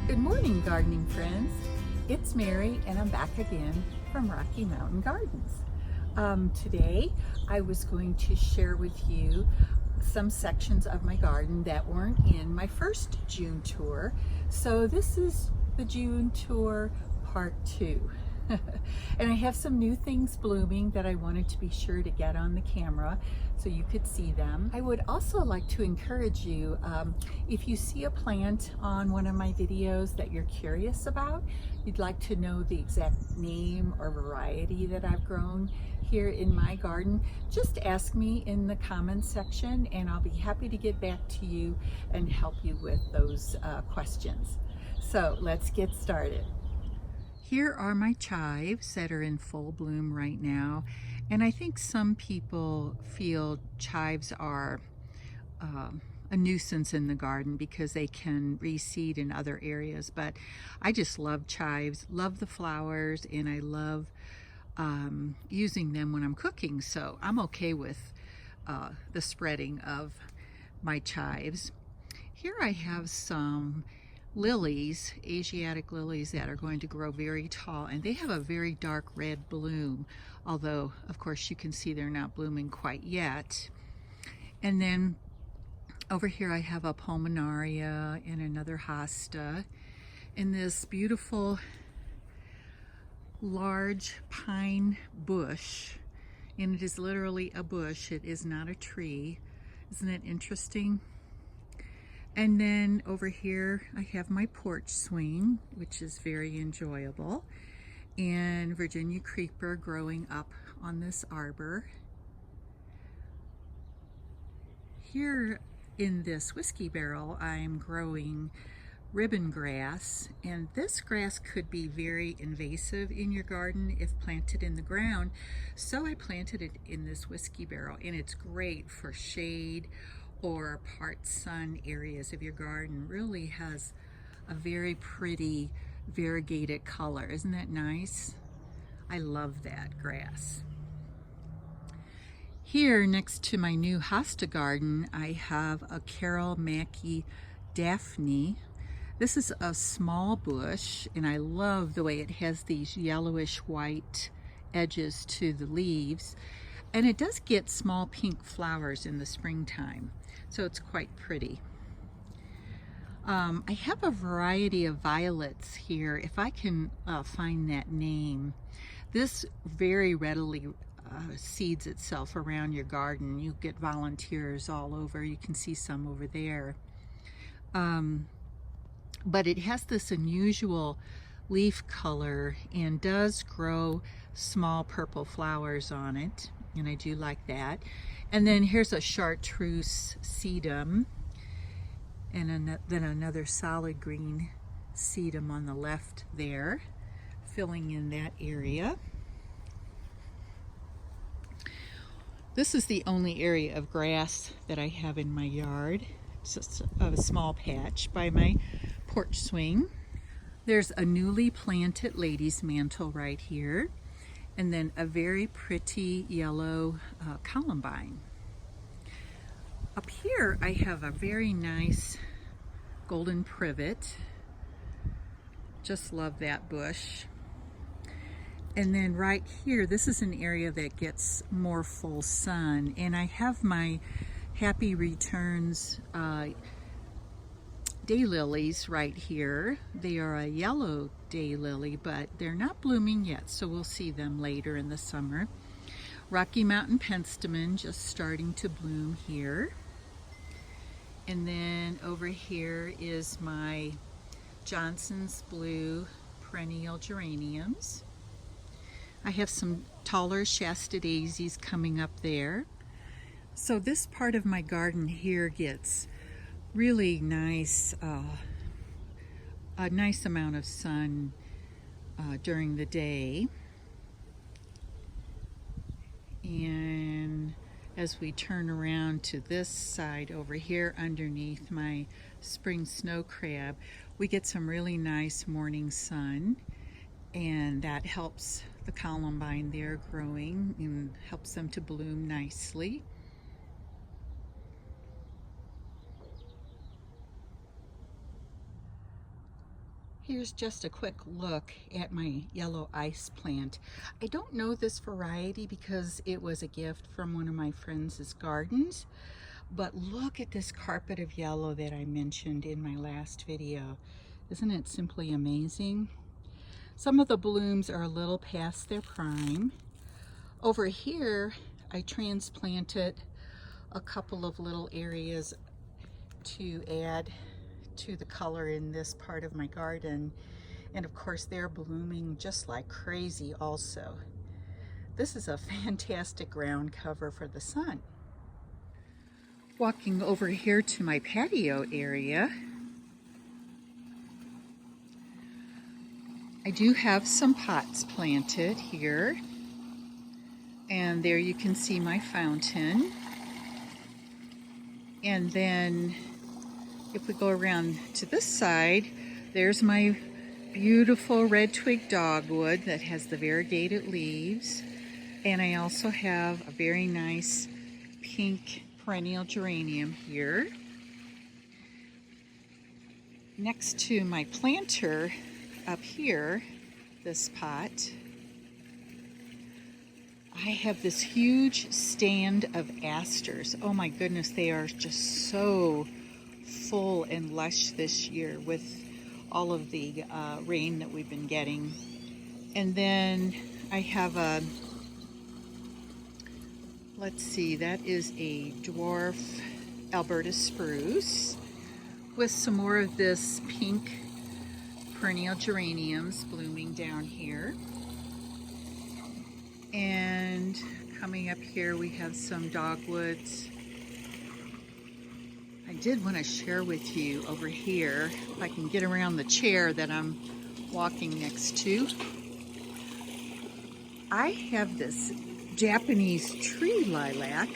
Good morning, gardening friends. It's Mary and I'm back again from Rocky Mountain Gardens. Today I was going to share with you some sections of my garden that weren't in my first June tour. So this is the June tour part 2. And I have some new things blooming that I wanted to be sure to get on the camera so you could see them. I would also like to encourage you, if you see a plant on one of my videos that you're curious about, you'd like to know the exact name or variety that I've grown here in my garden, just ask me in the comments section and I'll be happy to get back to you and help you with those questions. So let's get started. Here are my chives that are in full bloom right now, and I think some people feel chives are a nuisance in the garden because they can reseed in other areas, but I just love chives, love the flowers, and I love using them when I'm cooking, so I'm okay with the spreading of my chives. Here I have some lilies, Asiatic lilies that are going to grow very tall, and they have a very dark red bloom, although of course you can see they're not blooming quite yet. And then over here I have a pulmonaria and another hosta, and this beautiful large pine bush, and it is literally a bush, it is not a tree. Isn't it interesting? And then over here I have my porch swing, which is very enjoyable, and Virginia creeper growing up on this arbor. Here in this whiskey barrel I'm growing ribbon grass, and this grass could be very invasive in your garden if planted in the ground, so I planted it in this whiskey barrel, and it's great for shade or part sun areas of your garden. Really has a very pretty variegated color. Isn't that nice? I love that grass. Here next to my new hosta garden I have a Carol Mackey Daphne. This is a small bush, and I love the way it has these yellowish white edges to the leaves, and it does get small pink flowers in the springtime, so it's quite pretty. I have a variety of violets here, if I can find that name. This very readily seeds itself around your garden. You get volunteers all over. You can see some over there. But it has this unusual leaf color and does grow small purple flowers on it, and I do like that. And then here's a chartreuse sedum, and then another solid green sedum on the left there, filling in that area. This is the only area of grass that I have in my yard. It's just a small patch by my porch swing. There's a newly planted lady's mantle right here, and then a very pretty yellow columbine. Up here I have a very nice golden privet. Just love that bush. And then right here, this is an area that gets more full sun, and I have my Happy Returns daylilies right here. They are a yellow daylily, but they're not blooming yet, so we'll see them later in the summer. Rocky Mountain penstemon just starting to bloom here. And then over here is my Johnson's Blue perennial geraniums. I have some taller Shasta daisies coming up there. So this part of my garden here gets really nice, a nice amount of sun during the day. And as we turn around to this side over here underneath my spring snow crab, we get some really nice morning sun, and that helps the columbine there growing and helps them to bloom nicely. here's just a quick look at my yellow ice plant. I don't know this variety because it was a gift from one of my friends' gardens, but look at this carpet of yellow that I mentioned in my last video. Isn't it simply amazing? Some of the blooms are a little past their prime. Over here, I transplanted a couple of little areas to add to the color in this part of my garden, and of course they're blooming just like crazy also. This is a fantastic ground cover for the sun. Walking over here to my patio area, I do have some pots planted here, and there you can see my fountain. And then if we go around to this side, there's my beautiful red twig dogwood that has the variegated leaves. And I also have a very nice pink perennial geranium here. Next to my planter up here, this pot, I have this huge stand of asters. Oh my goodness, they are just so full and lush this year with all of the rain that we've been getting. And then I have a, let's see, that is a dwarf Alberta spruce with some more of this pink perennial geraniums blooming down here. And coming up here we have some dogwoods. I did want to share with you over here, if I can get around the chair that I'm walking next to. I have this Japanese tree lilac,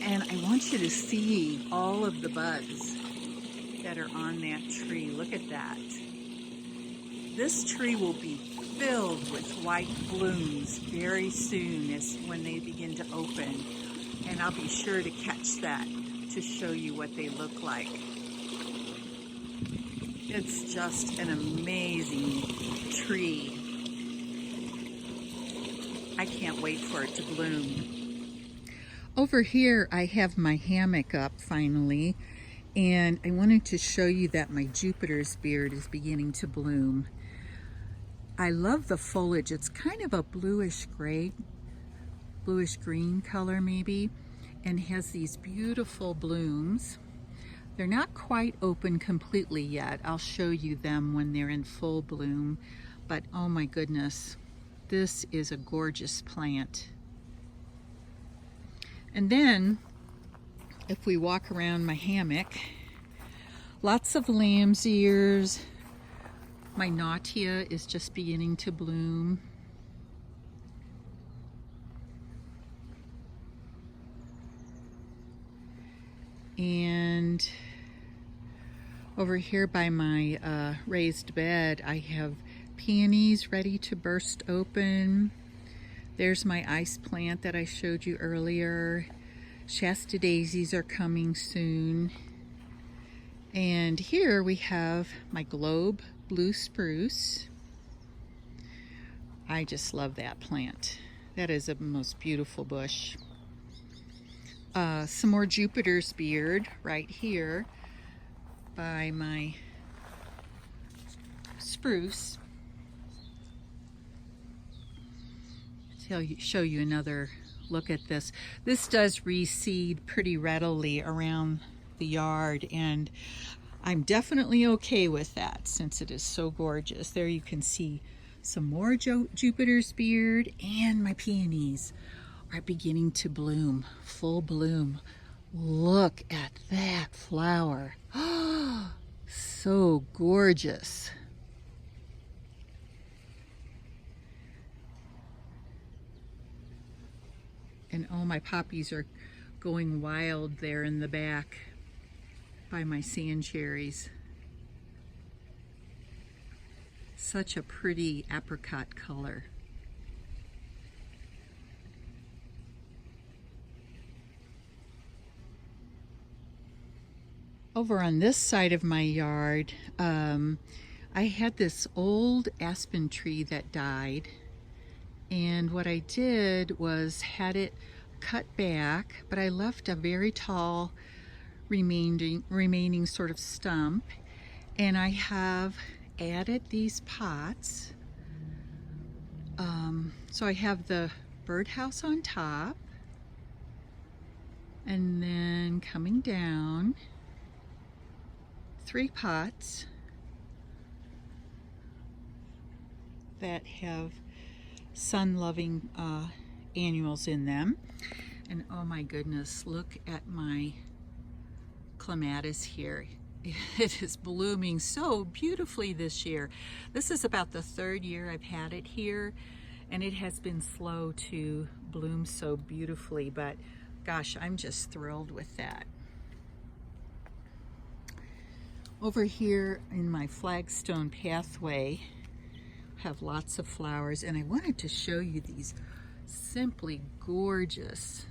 and I want you to see all of the buds that are on that tree. Look at that. This tree will be filled with white blooms very soon as when they begin to open. And I'll be sure to catch that to show you what they look like. It's just an amazing tree. I can't wait for it to bloom. Over here I have my hammock up finally, and I wanted to show you that my Jupiter's beard is beginning to bloom. I love the foliage. It's kind of a bluish gray, bluish green color maybe, and has these beautiful blooms. They're not quite open completely yet. I'll show you them when they're in full bloom, but oh my goodness, this is a gorgeous plant. And then if we walk around my hammock, lots of lamb's ears. My Nautia is just beginning to bloom. And over here by my raised bed, I have peonies ready to burst open. There's my ice plant that I showed you earlier. Shasta daisies are coming soon. And here we have my globe blue spruce. I just love that plant. That is a most beautiful bush. Some more Jupiter's beard right here by my spruce. Show you another look at this. This does reseed pretty readily around the yard, and I'm definitely okay with that since it is so gorgeous. There you can see some more Jupiter's beard, and my peonies are beginning to bloom, full bloom. Look at that flower. So gorgeous. And oh, my poppies are going wild there in the back by my sand cherries. Such a pretty apricot color. Over on this side of my yard, I had this old aspen tree that died, and what I did was had it cut back, but I left a very tall remaining sort of stump, and I have added these pots. So I have the birdhouse on top, and then coming down 3 pots that have sun-loving annuals in them. And oh my goodness, look at my clematis here. It is blooming so beautifully this year. This is about the 3rd year I've had it here, and it has been slow to bloom so beautifully, but gosh, I'm just thrilled with that. Over here in my flagstone pathway, I have lots of flowers, and I wanted to show you these simply gorgeous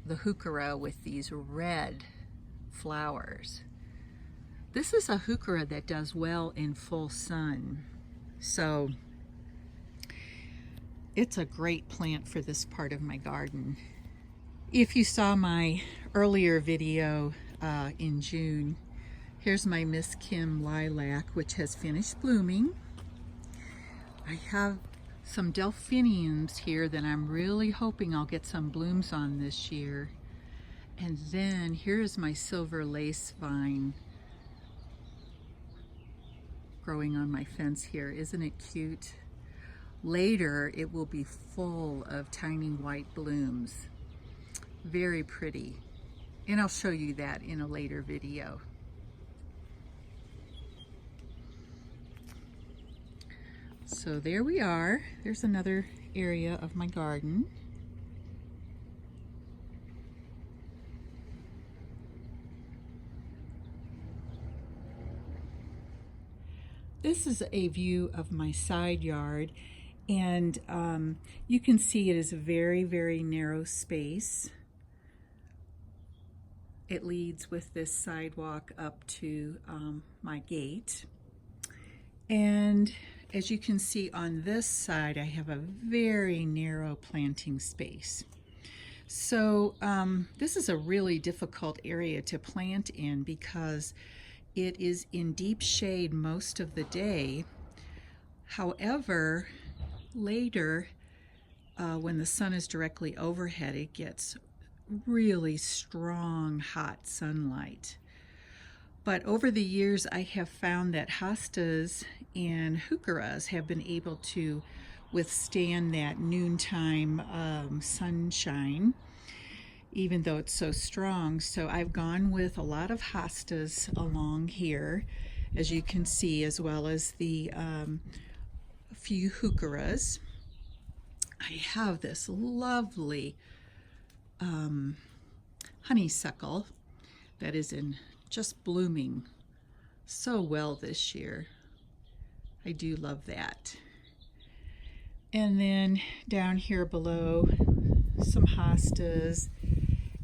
the heuchera with these red flowers. This is a heuchera that does well in full sun, so it's a great plant for this part of my garden. If you saw my earlier video in June, here's my Miss Kim lilac, which has finished blooming. I have some delphiniums here that I'm really hoping I'll get some blooms on this year. And then here's my silver lace vine growing on my fence here. Isn't it cute? Later it will be full of tiny white blooms. Very pretty. And I'll show you that in a later video. So there we are. There's another area of my garden. This is a view of my side yard, and you can see it is a very, very narrow space. It leads with this sidewalk up to my gate. And as you can see on this side, I have a very narrow planting space. So this is a really difficult area to plant in because it is in deep shade most of the day. However, later, when the sun is directly overhead, it gets really strong, hot sunlight. But over the years, I have found that hostas and heucheras have been able to withstand that noontime sunshine, even though it's so strong. So I've gone with a lot of hostas along here, as you can see, as well as the few heucheras. I have this lovely honeysuckle that is just blooming so well this year. I do love that. And then down here below, some hostas,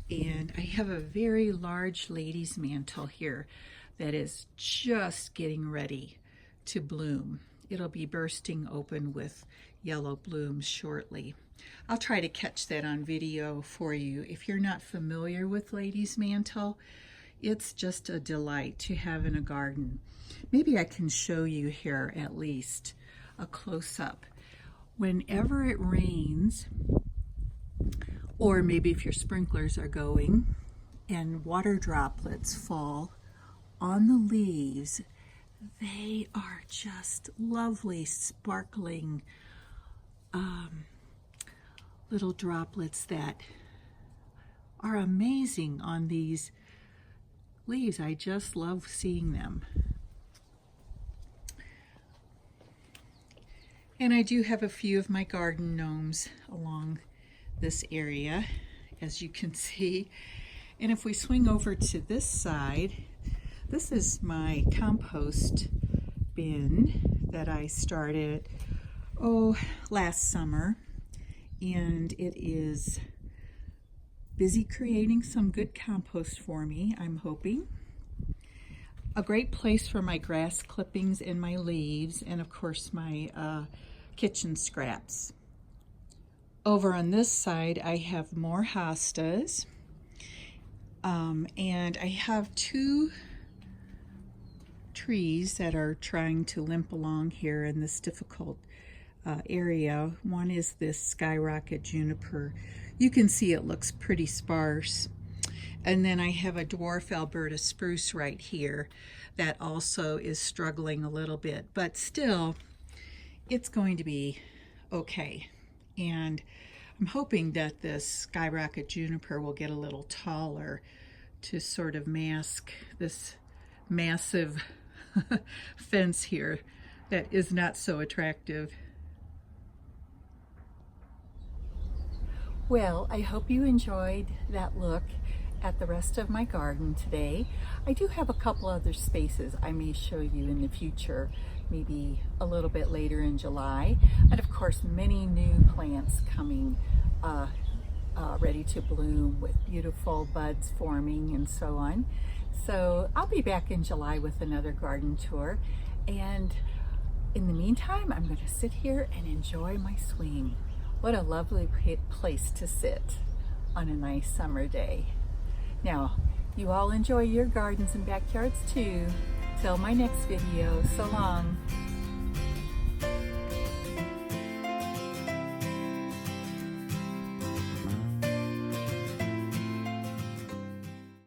and I have a very large lady's mantle here that is just getting ready to bloom. It'll be bursting open with yellow blooms shortly. I'll try to catch that on video for you. If you're not familiar with lady's mantle, it's just a delight to have in a garden. Maybe I can show you here at least a close-up. Whenever it rains, or maybe if your sprinklers are going and water droplets fall on the leaves, they are just lovely, sparkling little droplets that are amazing on these leaves. I just love seeing them. And I do have a few of my garden gnomes along this area, as you can see. And if we swing over to this side, this is my compost bin that I started last summer, and it is busy creating some good compost for me, I'm hoping. A great place for my grass clippings and my leaves, and of course my kitchen scraps. Over on this side I have more hostas, and I have two trees that are trying to limp along here in this difficult area. One is this skyrocket juniper. You can see it looks pretty sparse. And then I have a dwarf Alberta spruce right here that also is struggling a little bit, but still it's going to be okay. And I'm hoping that this skyrocket juniper will get a little taller to sort of mask this massive fence here that is not so attractive. Well, I hope you enjoyed that look at the rest of my garden today. I do have a couple other spaces I may show you in the future, maybe a little bit later in July, and of course many new plants coming ready to bloom with beautiful buds forming and so on. So I'll be back in July with another garden tour, and in the meantime I'm going to sit here and enjoy my swing. What a lovely place to sit on a nice summer day. Now, you all enjoy your gardens and backyards too. Till my next video, so long.